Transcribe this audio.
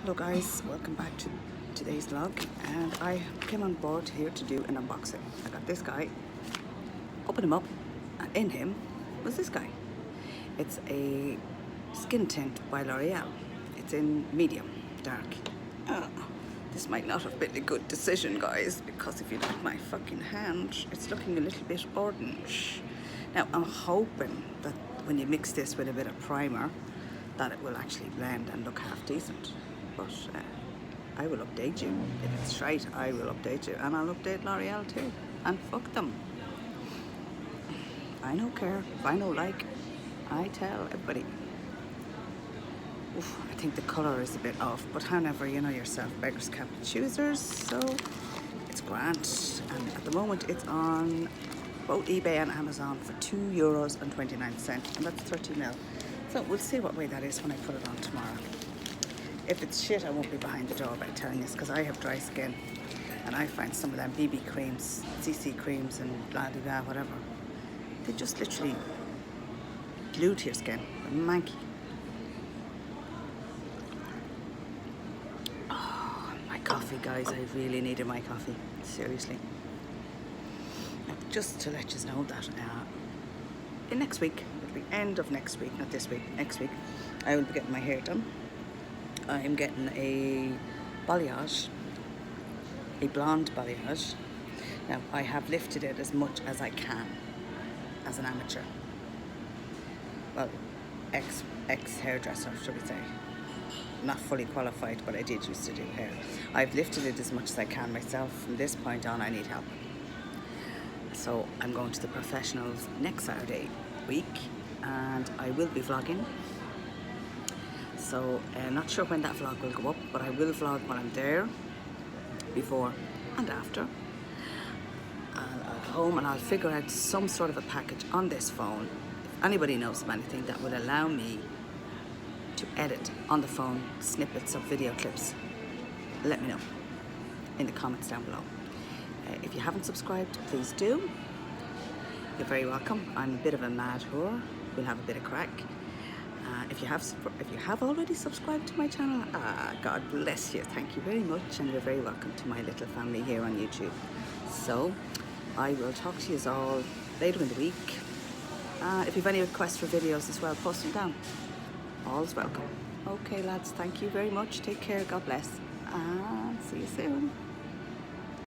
Hello guys, welcome back to today's vlog, and I came on board here to do an unboxing. I got this guy, open him up, and in him was this guy. It's a skin tint by L'Oreal. It's in medium dark. This might not have been a good decision, guys, because if you look at my fucking hand, it's looking a little bit orange. Now I'm hoping that when you mix this with a bit of primer that it will actually blend and look half decent. But I will update you. If it's right, I will update you. And I'll update L'Oreal too. And fuck them. I no care. If I no like, I tell everybody. Oof, I think the colour is a bit off. But however, you know yourself, beggars can't be choosers. So it's grand. And at the moment, it's on both eBay and Amazon for €2.29. And that's 30ml. So we'll see what way that is when I put it on tomorrow. If it's shit, I won't be behind the door by telling this, because I have dry skin, and I find some of them BB creams, CC creams, and blah blah blah, whatever, they just literally glue to your skin. They're manky. Oh, my coffee, guys! I really needed my coffee. Seriously. Just to let you know that in next week, at the end of next week, not this week, next week, I will be getting my hair done. I'm getting a balayage, a blonde balayage. Now, I have lifted it as much as I can as an amateur. Well, ex-hairdresser, should we say. Not fully qualified, but I did used to do hair. I've lifted it as much as I can myself. From this point on, I need help. So I'm going to the professionals next Saturday week, and I will be vlogging. So not sure when that vlog will go up, but I will vlog while I'm there, before and after. I'll go home and I'll figure out some sort of a package on this phone. If anybody knows of anything that will allow me to edit on the phone snippets of video clips, let me know in the comments down below. If you haven't subscribed, please do. You're very welcome. I'm a bit of a mad whore. We'll have a bit of crack. If you have already subscribed to my channel, God bless you. Thank you very much, and you're very welcome to my little family here on YouTube. So I will talk to you all later in the week. If you have any requests for videos as well, post them down. All's welcome. Okay, lads, thank you very much. Take care. God bless, and see you soon.